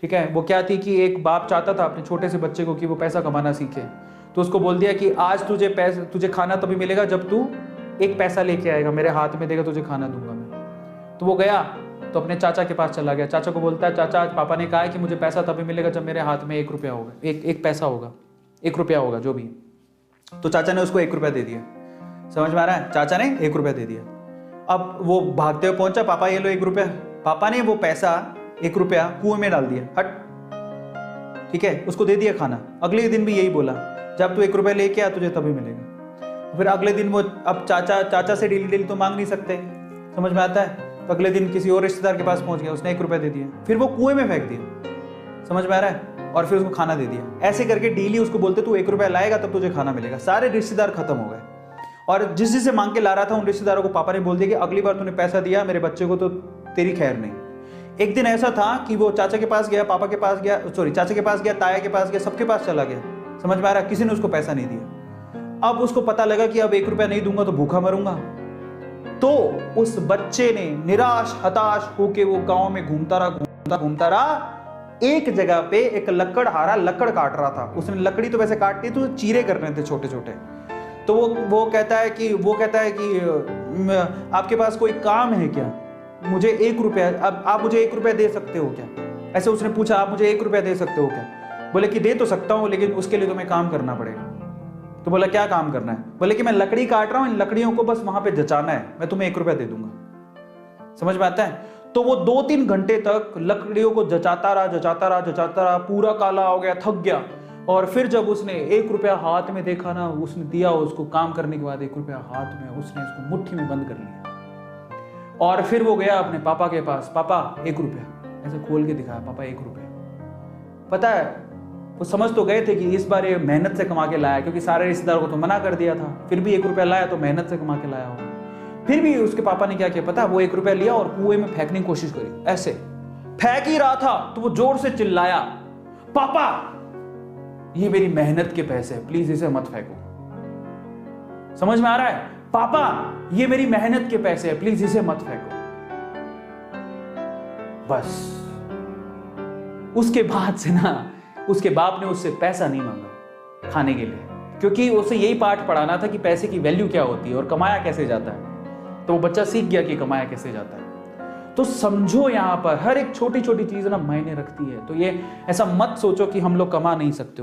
ठीक है। वो क्या थी कि एक बाप चाहता था अपने छोटे से बच्चे को कि वो पैसा कमाना सीखे, तो उसको बोल दिया कि आज तुझे खाना तभी मिलेगा जब तू एक पैसा लेके आएगा, मेरे हाथ में देगा, तुझे खाना दूंगा मैं। तो वो गया तो अपने चाचा के पास चला गया। चाचा को बोलता है, चाचा आज पापा ने कहा है कि मुझे पैसा तभी मिलेगा जब मेरे हाथ में 1 रुपया होगा, एक पैसा होगा, 1 रुपया होगा जो भी। तो चाचा ने उसको 1 रुपया दे दिया। समझ में आ रहा है? चाचा ने 1 रुपया दे दिया। अब वो भागते हुए पहुंचा, पापा ये लो 1 रुपया। पापा ने वो पैसा 1 रुपया कुएं में डाल दिया, हट, ठीक है, उसको दे दिया खाना। अगले दिन भी यही बोला, जब तू 1 रुपया लेके आ तुझे तभी मिलेगा। फिर अगले दिन वो, अब चाचा से डेली डेली तो मांग नहीं सकते, समझ में आता है? तो अगले दिन किसी और रिश्तेदार के पास पहुंच गया, उसने 1 रुपया दे दिया, फिर वो कुएं में फेंक दिया। समझ में आ रहा है? और फिर उसको खाना दे दिया। ऐसे करके डेली उसको बोलते तू 1 रुपया लाएगा तब तुझे खाना मिलेगा। सारे रिश्तेदार खत्म हो गए, और जिससे मांग के ला रहा था उन रिश्तेदारों को पापा ने बोल दिया कि अगली बार तूने पैसा दिया मेरे बच्चे को तो तेरी खैर नहीं। एक दिन ऐसा था कि वो चाचा के पास गया, पापा के पास गया, चाचा के पास गया, ताया के पास गया, सबके पास चला गया। समझ में आ रहा है? किसी ने उसको पैसा नहीं दिया। अब उसको पता लगा कि अब 1 रुपया नहीं दूंगा तो भूखा मरूंगा। तो उस बच्चे ने निराश हताश होके वो गांव में घूमता रहा। एक जगह पे एक लकड़हारा लकड़ काट रहा था। उसने लकड़ी तो वैसे काटती तो चीरे करने थे छोटे छोटे। तो वो कहता है कि आपके पास कोई काम है क्या? मुझे 1 रुपया, अब आप मुझे 1 रुपया दे सकते हो क्या? ऐसे उसने पूछा, आप मुझे 1 रुपया दे सकते हो क्या? बोले कि दे तो सकता हूं, लेकिन उसके लिए तुम्हें काम करना पड़ेगा। तो बोला क्या काम करना है? बोले कि मैं लकड़ी काट रहा हूं, इन लकड़ियों को बस वहां पे जचाना है, मैं तुम्हें 1 रुपया दे दूंगा। समझ में आता है? तो वो 2-3 घंटे तक लकड़ियों को जचाता रहा, पूरा काला हो गया, थक गया। और फिर जब उसने 1 रुपया हाथ में देखा ना, उसने दिया उसको। काम करने के बाद 1 रुपया हाथ में, उसने इसको मुट्ठी में बंद कर लिया। और फिर वो गया अपने पापा के पास, पापा 1 रुपया, ऐसे खोल के दिखाया, पापा 1 रुपया। पता है, वो समझ तो गए थे कि इस बार ये मेहनत से कमा के लाया, क्योंकि सारे रिश्तेदारों को तो मना कर दिया था। फिर भी 1 रुपया लाया तो मेहनत से कमा के लाया होगा। फिर भी उसके पापा ने क्या किया पता? वो 1 रुपया लिया और कुएं में फेंकने की कोशिश करी। ऐसे फेंक ही रहा था तो वो जोर से चिल्लाया, पापा ये मेरी मेहनत के पैसे हैं, प्लीज इसे मत फेंको। समझ में आ रहा है? पापा ये मेरी मेहनत के पैसे हैं, प्लीज इसे मत फेंको। बस उसके बाद से ना, उसके बाप ने उससे पैसा नहीं मांगा खाने के लिए, क्योंकि उसे यही पाठ पढ़ाना था कि पैसे की वैल्यू क्या होती है और कमाया कैसे जाता है। तो वो बच्चा सीख गया कि कमाया कैसे जाता है। तो समझो, यहां पर हर एक छोटी छोटी चीज ना मायने रखती है। तो ये ऐसा मत सोचो कि हम लोग कमा नहीं सकते हो।